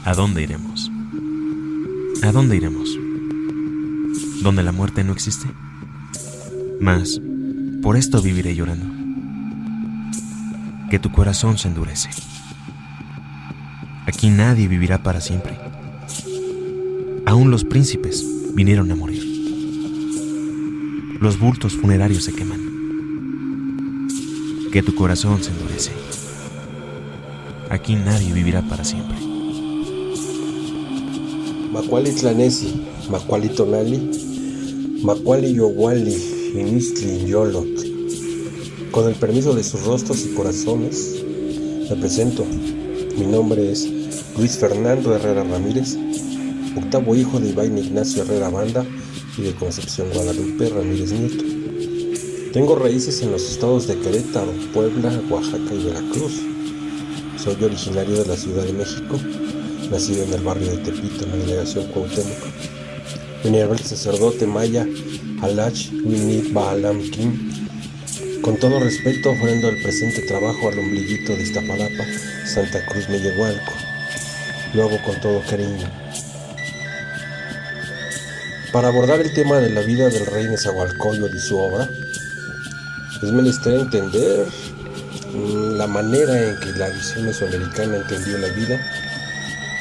¿A dónde iremos? ¿A dónde iremos? ¿Donde la muerte no existe? Mas, por esto viviré llorando. Que tu corazón se endurece. Aquí nadie vivirá para siempre. Aún los príncipes vinieron a morir. Los bultos funerarios se queman. Que tu corazón se endurece. Aquí nadie vivirá para siempre. Macuali Tlanesi, Macuali Tonali, Macuali Yowali, Inistli Yolot. Con el permiso de sus rostros y corazones, me presento. Mi nombre es Luis Fernando Herrera Ramírez, octavo hijo de Iván Ignacio Herrera Banda y de Concepción Guadalupe Ramírez Nieto. Tengo raíces en los estados de Querétaro, Puebla, Oaxaca y Veracruz. Soy originario de la Ciudad de México, nacido en el barrio de Tepito, en la delegación Cuauhtémoc. Venerable sacerdote maya Alach Winit Bahalam Kim. Con todo respeto ofrendo el presente trabajo al ombliguito de Iztapalapa, Santa Cruz Mellehualco. Lo hago con todo cariño. Para abordar el tema de la vida del rey Nezahualcóyotl y su obra, es menester entender la manera en que la visión mesoamericana entendió la vida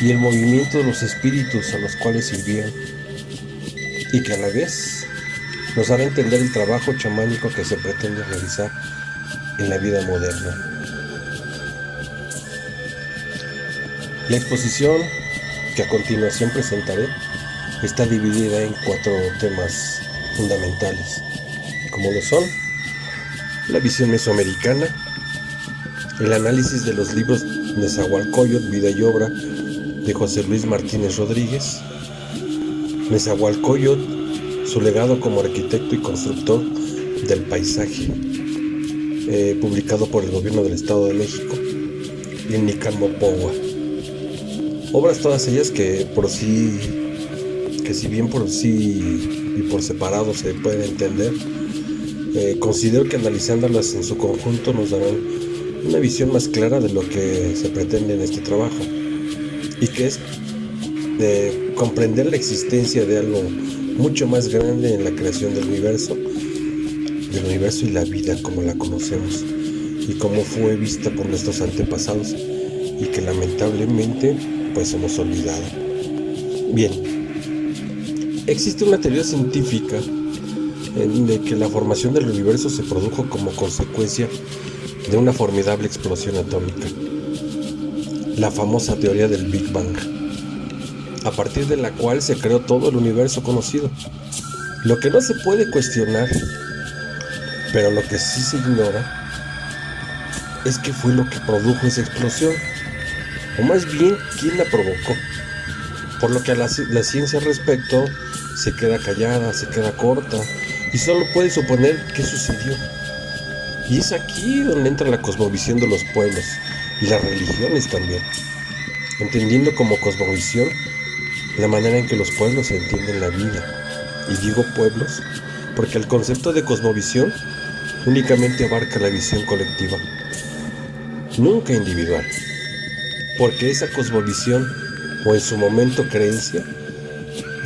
y el movimiento de los espíritus a los cuales sirvieron, y que a la vez nos hará entender el trabajo chamánico que se pretende realizar en la vida moderna. La exposición que a continuación presentaré está dividida en 4 temas fundamentales, como lo son la visión mesoamericana, el análisis de los libros Nezahualcóyotl, vida y obra de José Luis Martínez Rodríguez, Nezahualcóyotl, su legado como arquitecto y constructor del paisaje, publicado por el gobierno del Estado de México, y en Nicalmopowa. Obras todas ellas que si bien por sí y por separado se pueden entender, considero que analizándolas en su conjunto nos darán una visión más clara de lo que se pretende en este trabajo, y que es comprender la existencia de algo mucho más grande en la creación del universo y la vida como la conocemos y como fue vista por nuestros antepasados y que lamentablemente pues hemos olvidado. Bien, existe una teoría científica de que la formación del universo se produjo como consecuencia de una formidable explosión atómica, la famosa teoría del Big Bang, a partir de la cual se creó todo el universo conocido. Lo que no se puede cuestionar, pero lo que sí se ignora, es qué fue lo que produjo esa explosión, o más bien, quién la provocó. Por lo que a la ciencia al respecto se queda callada, se queda corta, y solo puede suponer qué sucedió. Y es aquí donde entra la cosmovisión de los pueblos, y las religiones también, entendiendo como cosmovisión la manera en que los pueblos entienden la vida. Y digo pueblos porque el concepto de cosmovisión únicamente abarca la visión colectiva, nunca individual, porque esa cosmovisión, o en su momento creencia,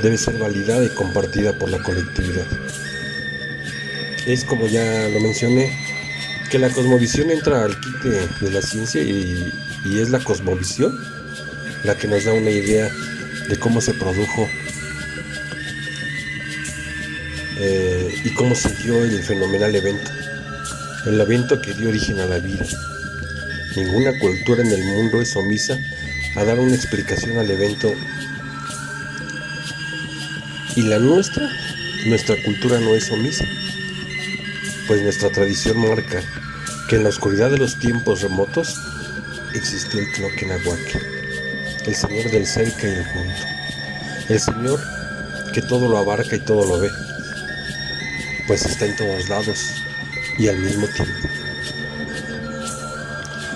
debe ser validada y compartida por la colectividad. Es, como ya lo mencioné, que la cosmovisión entra al quite de la ciencia y es la cosmovisión la que nos da una idea de cómo se produjo y cómo se dio el fenomenal evento, el evento que dio origen a la vida. Ninguna cultura en el mundo es omisa a dar una explicación al evento, y la nuestra cultura no es omisa, pues nuestra tradición marca que en la oscuridad de los tiempos remotos existió el Tloquenahuaque, el señor del cerca y el junto, el señor que todo lo abarca y todo lo ve, pues está en todos lados y al mismo tiempo.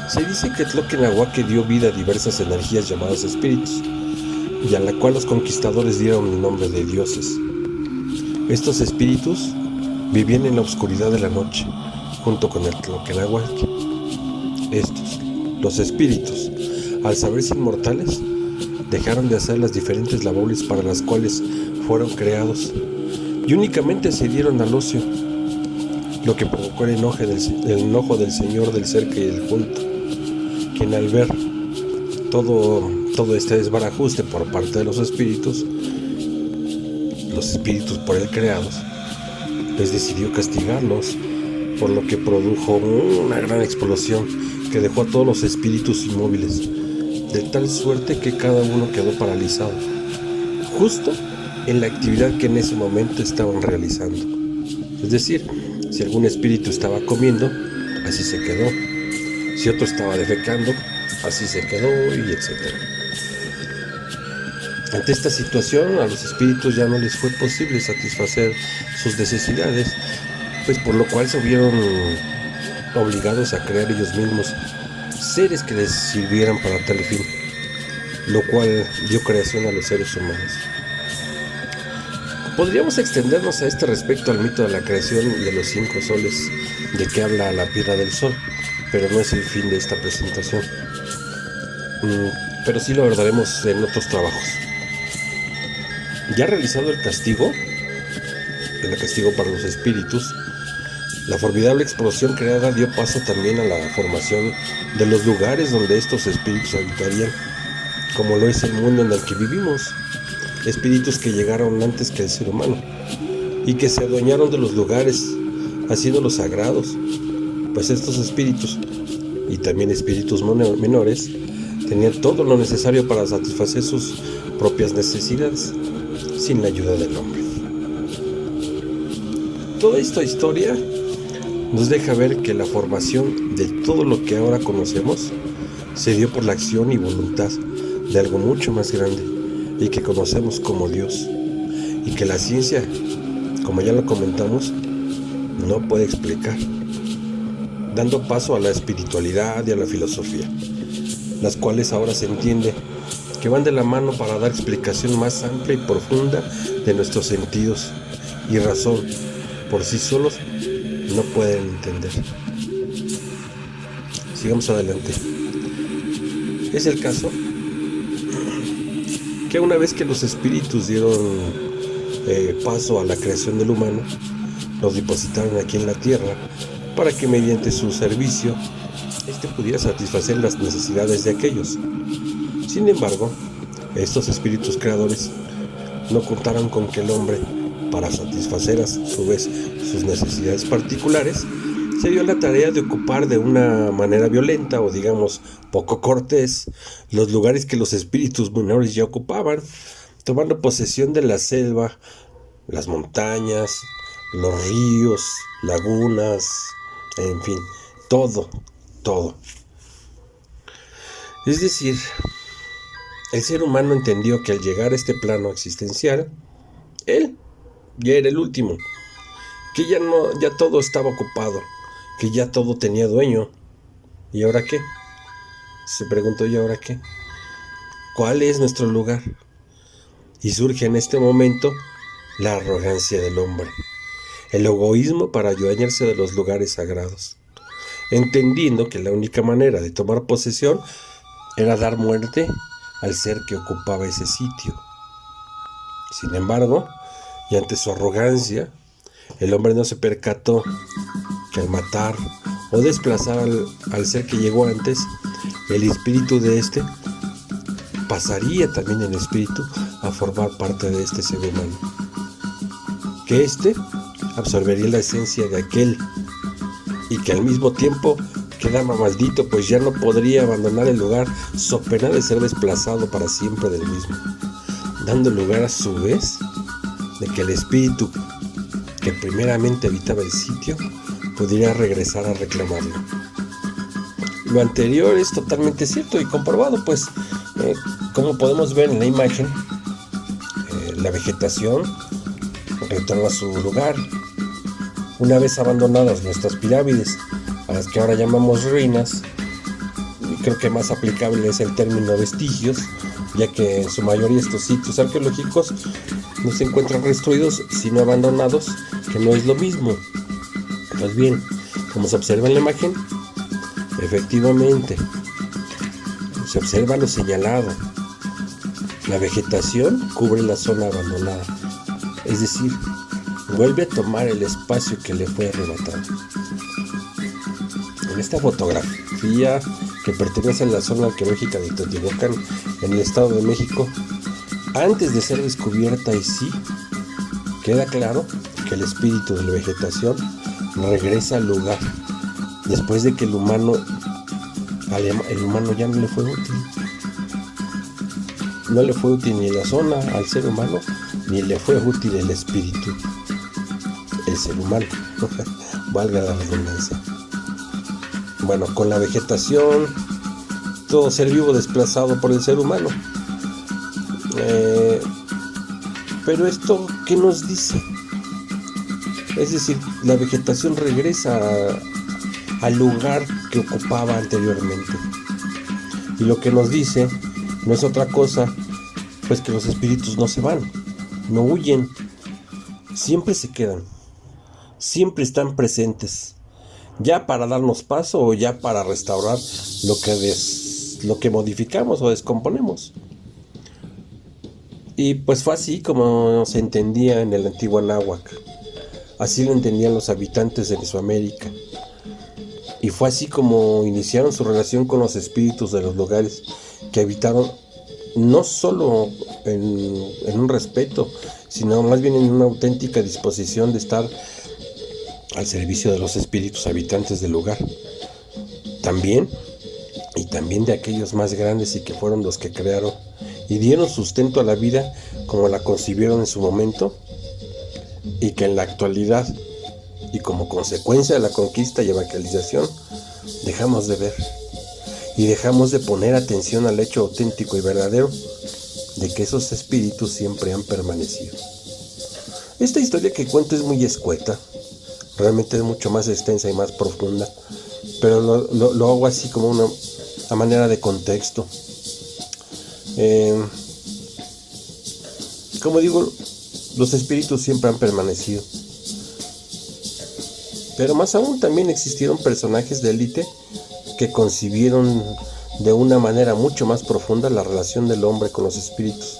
Se dice que Tloquenahuaque dio vida a diversas energías llamadas espíritus, y a la cual los conquistadores dieron el nombre de dioses. Estos espíritus vivían en la oscuridad de la noche, junto con el Tloquenahuaque. Estos, los espíritus, al saberse inmortales, dejaron de hacer las diferentes labores para las cuales fueron creados y únicamente se dieron al ocio, lo que provocó el enojo del Señor del cerca y del junto, quien al ver todo este desbarajuste por parte de los espíritus por él creados, les decidió castigarlos, por lo que produjo una gran explosión que dejó a todos los espíritus inmóviles, de tal suerte que cada uno quedó paralizado, justo en la actividad que en ese momento estaban realizando. Es decir, si algún espíritu estaba comiendo, así se quedó. Si otro estaba defecando, así se quedó, y etc. Ante esta situación, a los espíritus ya no les fue posible satisfacer sus necesidades, pues por lo cual se vieron obligados a crear ellos mismos seres que les sirvieran para tal fin, lo cual dio creación a los seres humanos. Podríamos extendernos a este respecto al mito de la creación y de los 5 soles de que habla la piedra del sol, pero no es el fin de esta presentación. Pero sí lo abordaremos en otros trabajos. Ya realizado el castigo para los espíritus, la formidable explosión creada dio paso también a la formación de los lugares donde estos espíritus habitarían, como lo es el mundo en el que vivimos. Espíritus que llegaron antes que el ser humano y que se adueñaron de los lugares, haciéndolos sagrados, pues estos espíritus, y también espíritus menores, tenían todo lo necesario para satisfacer sus propias necesidades, sin la ayuda del hombre. Toda esta historia nos deja ver que la formación de todo lo que ahora conocemos se dio por la acción y voluntad de algo mucho más grande y que conocemos como Dios, y que la ciencia, como ya lo comentamos, no puede explicar, dando paso a la espiritualidad y a la filosofía, las cuales ahora se entiende que van de la mano para dar explicación más amplia y profunda de nuestros sentidos y razón por sí solos no pueden entender. Sigamos adelante. Es el caso que una vez que los espíritus dieron paso a la creación del humano, los depositaron aquí en la tierra para que mediante su servicio pudiera satisfacer las necesidades de aquellos. Sin embargo, estos espíritus creadores no contaron con que el hombre, para satisfacer a su vez sus necesidades particulares, se dio la tarea de ocupar de una manera violenta o digamos poco cortés los lugares que los espíritus menores ya ocupaban, tomando posesión de la selva, las montañas, los ríos, lagunas, en fin, todo. Es decir, el ser humano entendió que al llegar a este plano existencial, él ya era el último, que ya todo estaba ocupado, que ya todo tenía dueño. ¿Y ahora qué? Se preguntó, ¿y ahora qué? ¿Cuál es nuestro lugar? Y surge en este momento la arrogancia del hombre, el egoísmo para adueñarse de los lugares sagrados, entendiendo que la única manera de tomar posesión era dar muerte al ser que ocupaba ese sitio. Sin embargo, y ante su arrogancia, el hombre no se percató que al matar o desplazar al ser que llegó antes, el espíritu de pasaría también en espíritu a formar parte de este ser humano, que absorbería la esencia de aquel y que al mismo tiempo quedaba maldito, pues ya no podría abandonar el lugar so pena de ser desplazado para siempre del mismo, dando lugar a su vez de que el espíritu que primeramente habitaba el sitio pudiera regresar a reclamarlo. Lo anterior es totalmente cierto y comprobado, pues como podemos ver en la imagen, la vegetación retorna a su lugar una vez abandonadas nuestras pirámides, a las que ahora llamamos ruinas. Y creo que más aplicable es el término vestigios, ya que en su mayoría estos sitios arqueológicos no se encuentran destruidos sino abandonados, que no es lo mismo. Pues bien, como se observa en la imagen, efectivamente se observa lo señalado, La vegetación cubre la zona abandonada, es decir, vuelve a tomar el espacio que le fue arrebatado. En esta fotografía, que pertenece a la zona arqueológica de Teotihuacán, en el Estado de México, antes de ser descubierta, y sí, queda claro que el espíritu de la vegetación regresa al lugar después de que el humano ya no le fue útil. No le fue útil ni la zona al ser humano, ni le fue útil el espíritu, el ser humano, valga la redundancia. Bueno, con la vegetación, todo ser vivo desplazado por el ser humano. Pero esto, ¿qué nos dice? Es decir, la vegetación regresa al lugar que ocupaba anteriormente. Y lo que nos dice no es otra cosa, pues que los espíritus no se van, no huyen, siempre se quedan, siempre están presentes, ya para darnos paso o ya para restaurar lo que modificamos o descomponemos. Y pues fue así como se entendía en el antiguo náhuatl, así lo entendían los habitantes de Mesoamérica. Y fue así como iniciaron su relación con los espíritus de los lugares que habitaron, no solo en un respeto, sino más bien en una auténtica disposición de estar al servicio de los espíritus habitantes del lugar. También de aquellos más grandes y que fueron los que crearon y dieron sustento a la vida como la concibieron en su momento, y que en la actualidad, y como consecuencia de la conquista y evangelización, dejamos de ver y dejamos de poner atención al hecho auténtico y verdadero de que esos espíritus siempre han permanecido. Esta historia que cuento es muy escueta, realmente es mucho más extensa y más profunda, pero lo hago así como una manera de contexto. Como digo, los espíritus siempre han permanecido. Pero más aún también existieron personajes de élite que concibieron de una manera mucho más profunda la relación del hombre con los espíritus,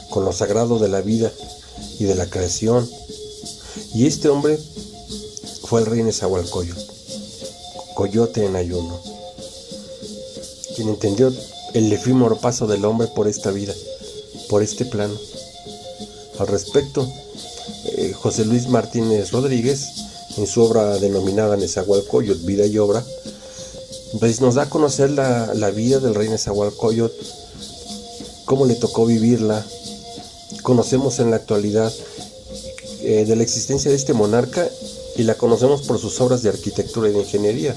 con lo sagrado de la vida y de la creación. Y este hombre fue el rey Nezahualcóyotl, Coyote en ayuno, quien entendió el efímero paso del hombre por esta vida, por este plano. Al respecto, José Luis Martínez Rodríguez, en su obra denominada Nezahualcóyotl, vida y obra, pues nos da a conocer la vida del rey Nezahualcóyotl, cómo le tocó vivirla. Conocemos en la actualidad de la existencia de este monarca, y la conocemos por sus obras de arquitectura y de ingeniería,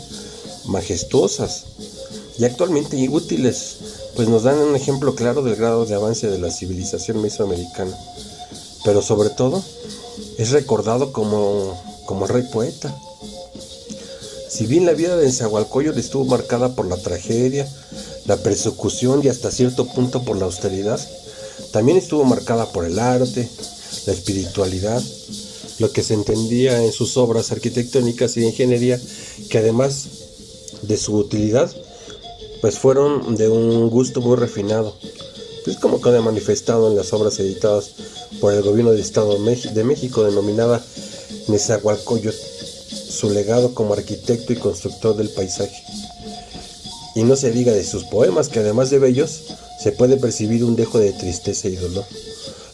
majestuosas y actualmente útiles, pues nos dan un ejemplo claro del grado de avance de la civilización mesoamericana. Pero sobre todo, es recordado como el rey poeta. Si bien la vida de Nezahualcóyotl estuvo marcada por la tragedia, la persecución y hasta cierto punto por la austeridad, también estuvo marcada por el arte, la espiritualidad, lo que se entendía en sus obras arquitectónicas y de ingeniería, que además de su utilidad, pues fueron de un gusto muy refinado, pues como queda manifestado en las obras editadas por el gobierno del Estado de México, denominada Nezahualcóyotl, su legado como arquitecto y constructor del paisaje. Y no se diga de sus poemas, que además de bellos, se puede percibir un dejo de tristeza y dolor,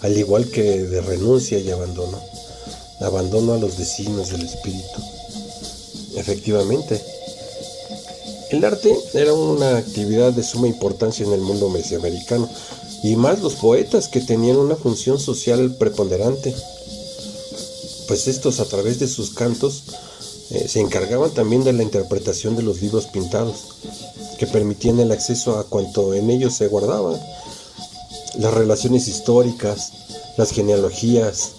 al igual que de renuncia y abandono a los designios del espíritu. Efectivamente, el arte era una actividad de suma importancia en el mundo mesoamericano, y más los poetas, que tenían una función social preponderante, pues estos, a través de sus cantos, se encargaban también de la interpretación de los libros pintados, que permitían el acceso a cuanto en ellos se guardaba: las relaciones históricas, las genealogías,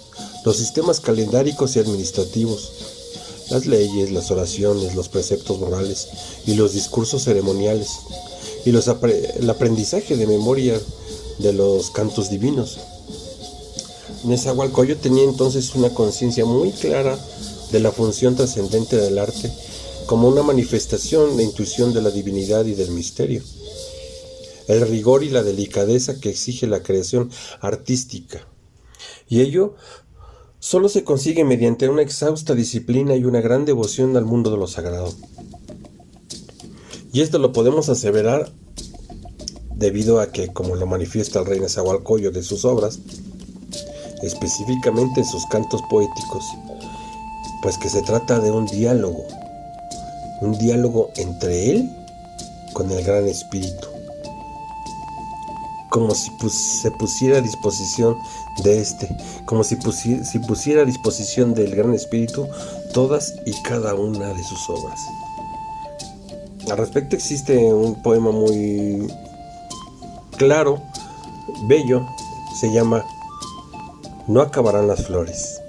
los sistemas calendáricos y administrativos, las leyes, las oraciones, los preceptos morales y los discursos ceremoniales, y el aprendizaje de memoria de los cantos divinos. Nezahualcóyotl tenía entonces una conciencia muy clara de la función trascendente del arte como una manifestación de intuición de la divinidad y del misterio. el rigor y la delicadeza que exige la creación artística. Y ello solo se consigue mediante una exhausta disciplina y una gran devoción al mundo de lo sagrado. Y esto lo podemos aseverar debido a que, como lo manifiesta el rey Nezahualcóyotl de sus obras, específicamente en sus cantos poéticos, pues que se trata de un diálogo entre él con el Gran Espíritu, como si se pusiera a disposición de como si pusiera a disposición del Gran Espíritu todas y cada una de sus obras. Al respecto existe un poema muy claro, bello, se llama No acabarán las flores,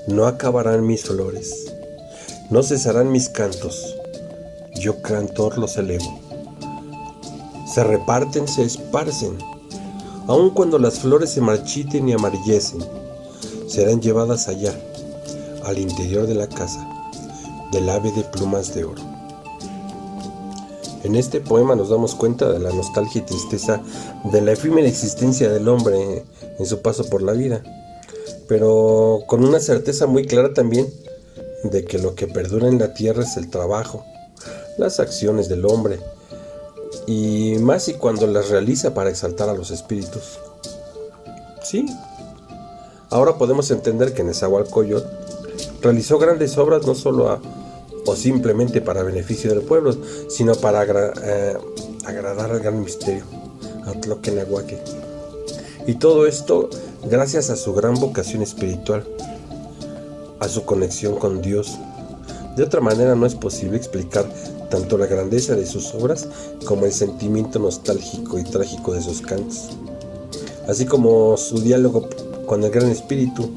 no acabarán mis flores, no cesarán mis cantos, yo cantor los elevo. Se reparten, se esparcen, aun cuando las flores se marchiten y amarillecen, serán llevadas allá, al interior de la casa, del ave de plumas de oro. En este poema nos damos cuenta de la nostalgia y tristeza de la efímera existencia del hombre en su paso por la vida, pero con una certeza muy clara también de que lo que perdura en la tierra es el trabajo, las acciones del hombre, y más y cuando las realiza para exaltar a los espíritus. Sí, ahora podemos entender que Nezahualcóyotl realizó grandes obras no solo o simplemente para beneficio del pueblo, sino para agradar al gran misterio, a Tloquenahuaque. Y todo esto gracias a su gran vocación espiritual, a su conexión con Dios. De otra manera no es posible explicar tanto la grandeza de sus obras como el sentimiento nostálgico y trágico de sus cantos, así como su diálogo con el Gran Espíritu,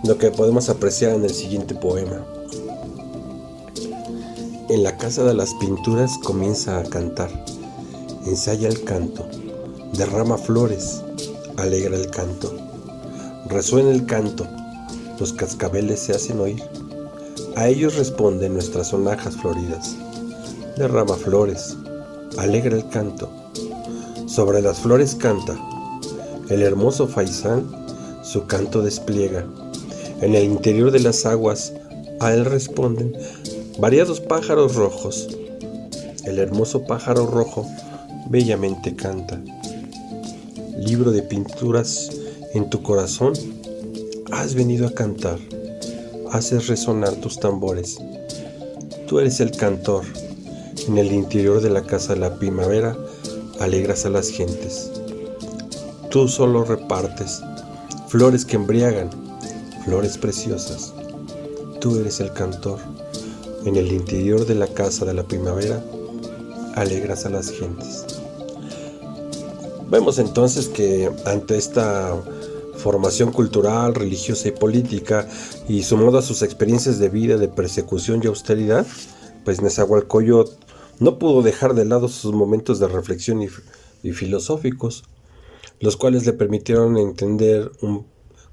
lo que podemos apreciar en el siguiente poema. En la casa de las pinturas comienza a cantar, ensaya el canto, derrama flores, alegra el canto, resuena el canto, los cascabeles se hacen oír, a ellos responden nuestras sonajas floridas, derrama flores, alegra el canto, sobre las flores canta, el hermoso faisán su canto despliega, en el interior de las aguas a él responden variados pájaros rojos, el hermoso pájaro rojo bellamente canta. Libro de pinturas en tu corazón, has venido a cantar, haces resonar tus tambores. Tú eres el cantor, en el interior de la casa de la primavera alegras a las gentes. Tú solo repartes flores que embriagan, flores preciosas. Tú eres el cantor, en el interior de la casa de la primavera alegras a las gentes. Vemos entonces que ante esta formación cultural, religiosa y política, y sumado a sus experiencias de vida de persecución y austeridad, pues Nezahualcóyotl no pudo dejar de lado sus momentos de reflexión y filosóficos, los cuales le permitieron entender un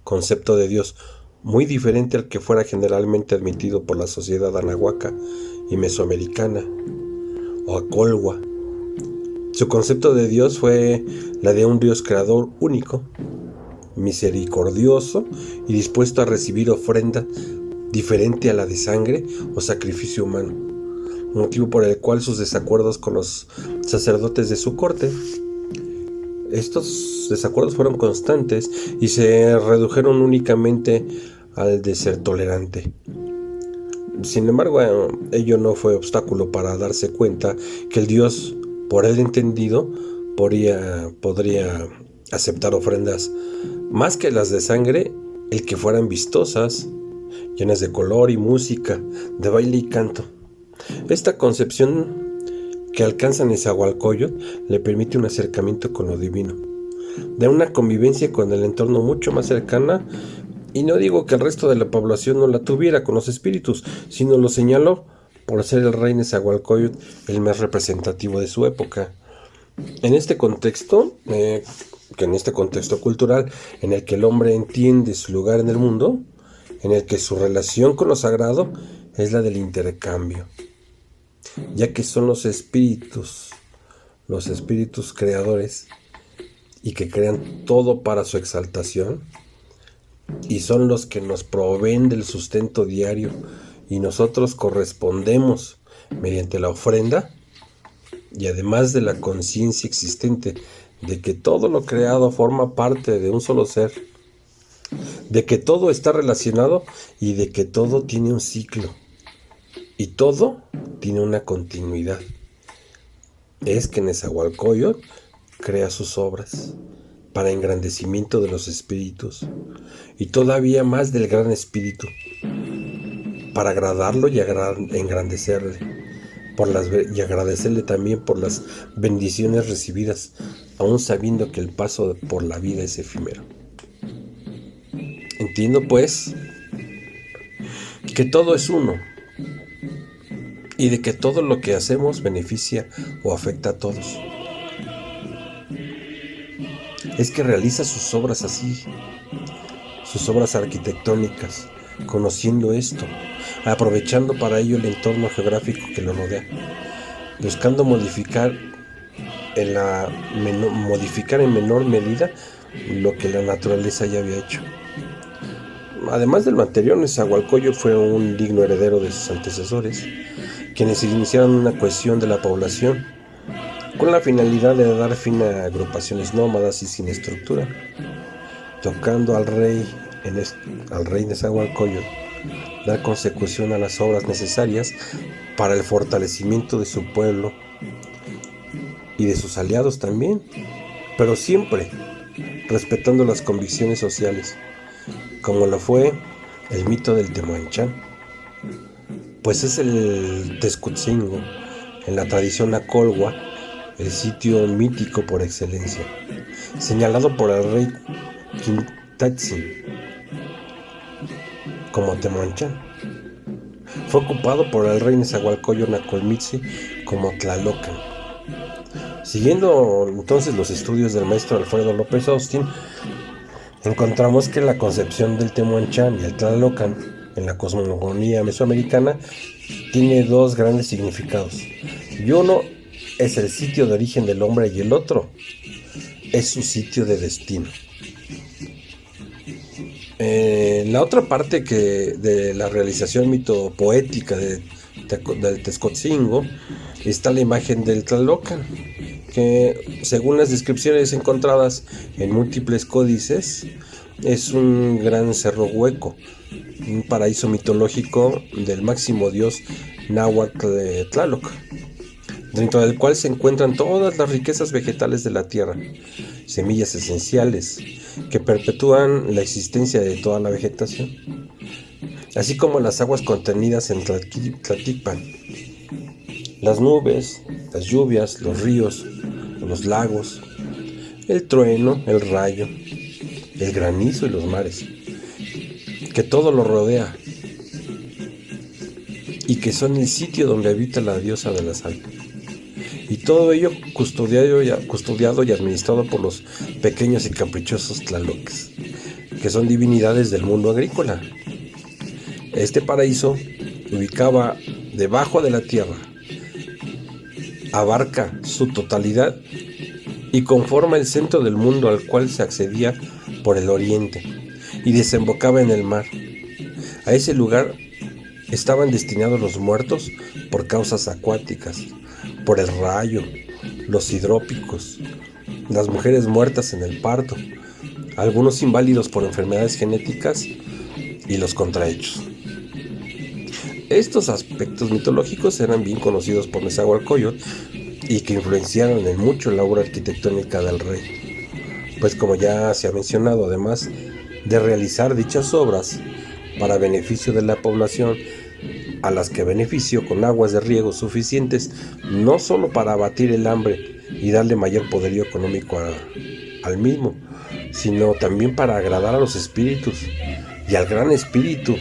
concepto de Dios muy diferente al que fuera generalmente admitido por la sociedad anahuaca y mesoamericana, o acolhua. Su concepto de Dios fue la de un Dios creador único, misericordioso y dispuesto a recibir ofrenda diferente a la de sangre o sacrificio humano, motivo por el cual sus desacuerdos con los sacerdotes de su corte. Estos desacuerdos fueron constantes y se redujeron únicamente al de ser tolerante. Sin embargo, ello no fue obstáculo para darse cuenta que el Dios, por él entendido, podría aceptar ofrendas más que las de sangre, el que fueran vistosas, llenas de color y música, de baile y canto. Esta concepción que alcanza Nezahualcóyotl le permite un acercamiento con lo divino, de una convivencia con el entorno mucho más cercana, y no digo que el resto de la población no la tuviera con los espíritus, sino lo señaló por ser el rey Nezahualcóyotl el más representativo de su época. En este contexto, cultural, en el que el hombre entiende su lugar en el mundo, en el que su relación con lo sagrado es la del intercambio, ya que son los espíritus los espíritus creadores y que crean todo para su exaltación, y son los que nos proveen del sustento diario, y nosotros correspondemos mediante la ofrenda, y además de la conciencia existente de que todo lo creado forma parte de un solo ser, de que todo está relacionado y de que todo tiene un ciclo y todo tiene una continuidad. Es que Nezahualcóyotl crea sus obras para engrandecimiento de los espíritus y todavía más del gran espíritu, para agradarlo y engrandecerle, y agradecerle también por las bendiciones recibidas, aun sabiendo que el paso por la vida es efímero. Entiendo pues que todo es uno y de que todo lo que hacemos beneficia o afecta a todos. Es que realiza sus obras así, sus obras arquitectónicas, conociendo esto, aprovechando para ello el entorno geográfico que lo rodea, buscando modificar en menor medida lo que la naturaleza ya había hecho. Además del anterior, Nezahualcóyotl fue un digno heredero de sus antecesores, quienes iniciaron una cohesión de la población con la finalidad de dar fin a agrupaciones nómadas y sin estructura, tocando al rey Nezahualcóyotl dar consecución a las obras necesarias para el fortalecimiento de su pueblo y de sus aliados también, pero siempre respetando las convicciones sociales, como lo fue el mito del Temoanchán, pues es el Tezcotzingo, en la tradición Acolhua, el sitio mítico por excelencia, señalado por el rey Quintatzin como Temoanchán. Fue ocupado por el rey Nezahualcóyotl Nacolmitzi como Tlalocan. Siguiendo entonces los estudios del maestro Alfredo López Austin, encontramos que la concepción del Temoanchán y el Tlalocan en la cosmogonía mesoamericana tiene dos grandes significados. Y uno es el sitio de origen del hombre y el otro es su sitio de destino. La otra parte de la realización mitopoética del Tezcotzingo está la imagen del Tlalocan, que según las descripciones encontradas en múltiples códices es un gran cerro hueco, un paraíso mitológico del máximo dios náhuatl Tlaloc, dentro del cual se encuentran todas las riquezas vegetales de la tierra, semillas esenciales que perpetúan la existencia de toda la vegetación, así como las aguas contenidas en Tlaltipan, las nubes, las lluvias, los ríos, los lagos, el trueno, el rayo, el granizo y los mares, que todo lo rodea y que son el sitio donde habita la diosa de la sal. Y todo ello custodiado y administrado por los pequeños y caprichosos tlaloques, que son divinidades del mundo agrícola. Este paraíso, ubicaba debajo de la tierra, abarca su totalidad y conforma el centro del mundo al cual se accedía por el oriente y desembocaba en el mar. A ese lugar estaban destinados los muertos por causas acuáticas, por el rayo, los hidrópicos, las mujeres muertas en el parto, algunos inválidos por enfermedades genéticas y los contrahechos. Estos aspectos mitológicos eran bien conocidos por Nezahualcóyotl y que influenciaron en mucho la obra arquitectónica del rey, pues como ya se ha mencionado, además de realizar dichas obras para beneficio de la población, a las que benefició con aguas de riego suficientes, no solo para abatir el hambre y darle mayor poderío económico al mismo, sino también para agradar a los espíritus y al gran espíritu,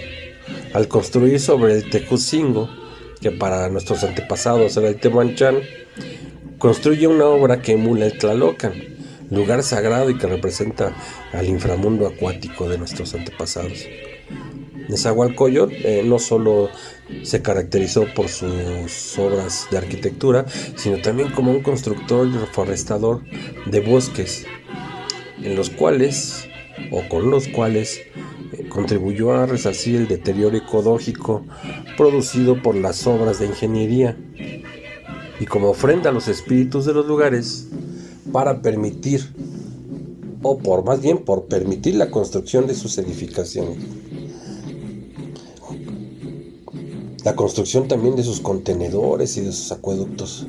al construir sobre el Tezcotzingo, que para nuestros antepasados era el Temoanchán, construye una obra que emula el Tlalocan, lugar sagrado y que representa al inframundo acuático de nuestros antepasados. Nezahualcóyotl no solo se caracterizó por sus obras de arquitectura, sino también como un constructor y reforestador de bosques, en los cuales, o con los cuales, contribuyó a resarcir el deterioro ecológico producido por las obras de ingeniería, y como ofrenda a los espíritus de los lugares, para permitir, o por más bien por permitir la construcción de sus edificaciones. La construcción también de sus contenedores y de sus acueductos.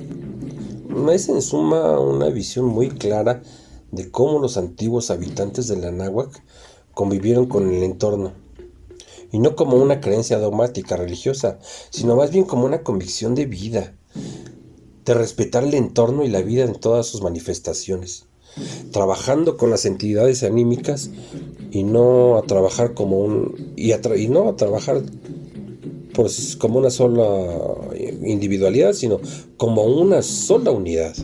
Es en suma una visión muy clara de cómo los antiguos habitantes de la Anáhuac convivieron con el entorno, y no como una creencia dogmática religiosa, sino más bien como una convicción de vida, de respetar el entorno y la vida en todas sus manifestaciones, trabajando con las entidades anímicas y no a trabajar como como una sola individualidad, sino como una sola unidad.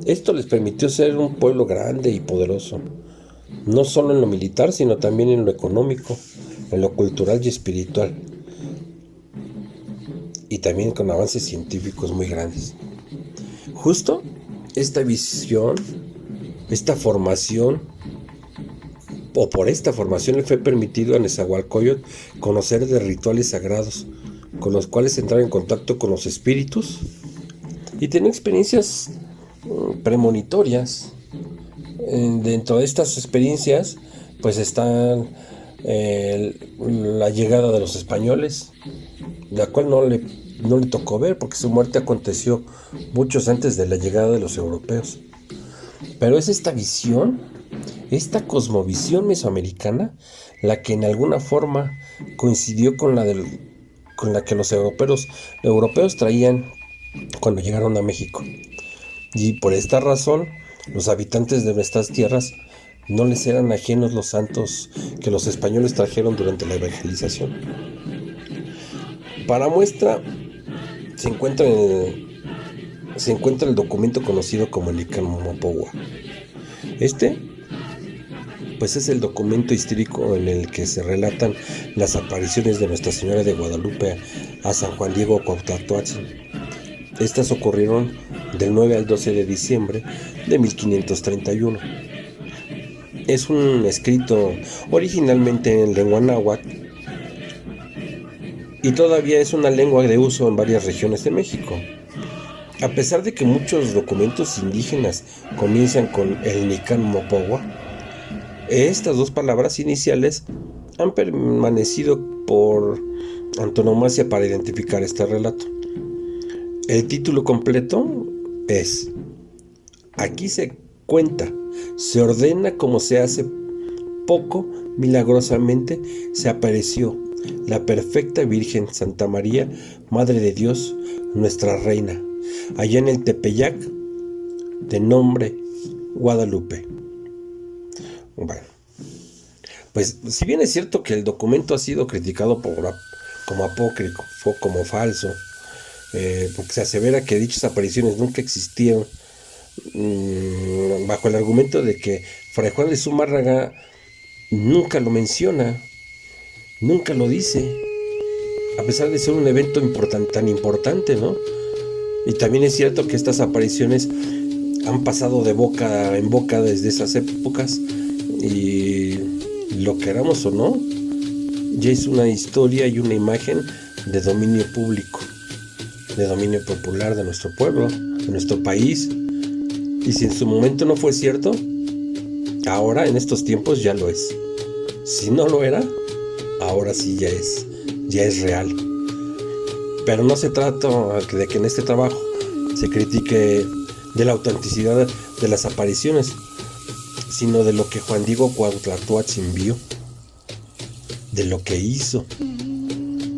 Esto les permitió ser un pueblo grande y poderoso, no solo en lo militar, sino también en lo económico, en lo cultural y espiritual, y también con avances científicos muy grandes. Justo esta visión, esta formación, o por esta formación le fue permitido a Nezahualcóyotl conocer de rituales sagrados, con los cuales entrar en contacto con los espíritus y tener experiencias premonitorias. Dentro de estas experiencias pues están la llegada de los españoles, la cual no le tocó ver porque su muerte aconteció muchos antes de la llegada de los europeos. Pero es esta visión, esta cosmovisión mesoamericana, la que en alguna forma coincidió con la que los europeos traían cuando llegaron a México. Y por esta razón, los habitantes de nuestras tierras no les eran ajenos los santos que los españoles trajeron durante la evangelización. Para muestra se encuentra el documento conocido como el Nican Mopohua. Este pues es el documento histórico en el que se relatan las apariciones de Nuestra Señora de Guadalupe a San Juan Diego Cuauhtlatoatzin. Estas ocurrieron del 9 al 12 de diciembre de 1531. Es un escrito originalmente en lengua náhuatl y todavía es una lengua de uso en varias regiones de México. A pesar de que muchos documentos indígenas comienzan con el Nican Mopohua, estas dos palabras iniciales han permanecido por antonomasia para identificar este relato. El título completo es: aquí se cuenta, se ordena como se hace poco, milagrosamente se apareció la perfecta Virgen Santa María, Madre de Dios, nuestra Reina, allá en el Tepeyac, de nombre Guadalupe. Bueno, pues si bien es cierto que el documento ha sido criticado como apócrifo, como falso, porque se asevera que dichas apariciones nunca existieron, bajo el argumento de que Fray Juan de Zumárraga nunca lo menciona, nunca lo dice, a pesar de ser un evento tan importante, ¿no? Y también es cierto que estas apariciones han pasado de boca en boca desde esas épocas, y lo queramos o no, ya es una historia y una imagen de dominio público, de dominio popular de nuestro pueblo, de nuestro país. Y si en su momento no fue cierto, ahora en estos tiempos ya lo es. Si no lo era, ahora sí ya es real. Pero no se trata de que en este trabajo se critique de la autenticidad de las apariciones, sino de lo que Juan Diego Cuauhtlatoatzin vio, de lo que hizo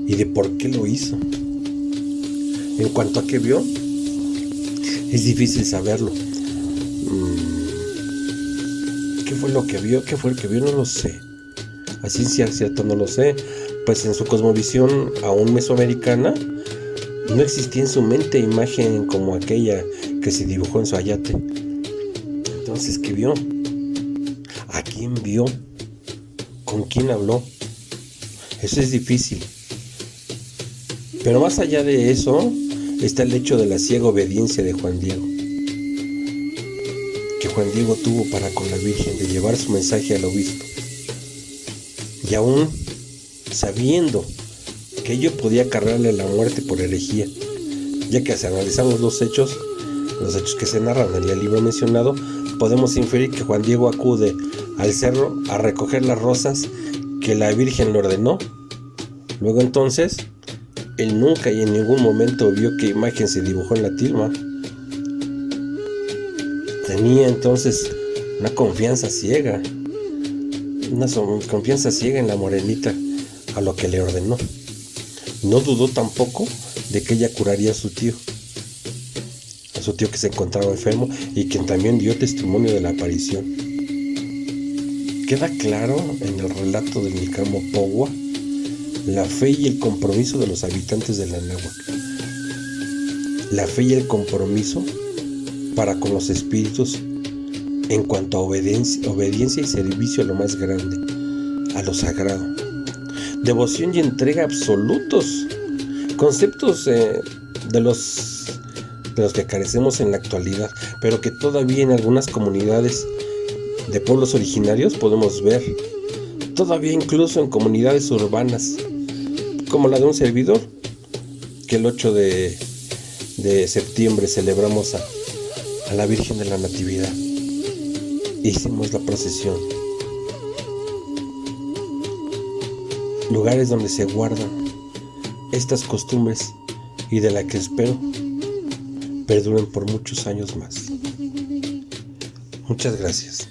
y de por qué lo hizo. En cuanto a qué vio, es difícil saberlo. ¿Qué fue lo que vio? ¿Qué fue lo que vio? No lo sé. A ciencia cierta no lo sé. Pues en su cosmovisión aún mesoamericana, no existía en su mente imagen como aquella que se dibujó en su ayate. Entonces, ¿qué vio? ¿A quién vio? ¿Con quién habló? Eso es difícil. Pero más allá de eso está el hecho de la ciega obediencia de Juan Diego, que Juan Diego tuvo para con la Virgen de llevar su mensaje al obispo. Y aún sabiendo que ello podía acarrearle la muerte por herejía, ya que si analizamos los hechos que se narran en el libro mencionado, podemos inferir que Juan Diego acude al cerro a recoger las rosas que la Virgen le ordenó. Luego entonces, él nunca y en ningún momento vio qué imagen se dibujó en la tilma. Tenía entonces una confianza ciega en la morenita, a lo que le ordenó. No dudó tampoco de que ella curaría a su tío que se encontraba enfermo y quien también dio testimonio de la aparición. Queda claro en el relato del Nicamo Pogua la fe y el compromiso de los habitantes de la Náhuatl. La fe y el compromiso para con los espíritus en cuanto a obediencia y servicio a lo más grande, a lo sagrado. Devoción y entrega absolutos, conceptos de los que carecemos en la actualidad, pero que todavía en algunas comunidades de pueblos originarios podemos ver, todavía incluso en comunidades urbanas, como la de un servidor, que el 8 de septiembre celebramos a la Virgen de la Natividad. Hicimos la procesión. Lugares donde se guardan estas costumbres y de la que espero perduren por muchos años más. Muchas gracias.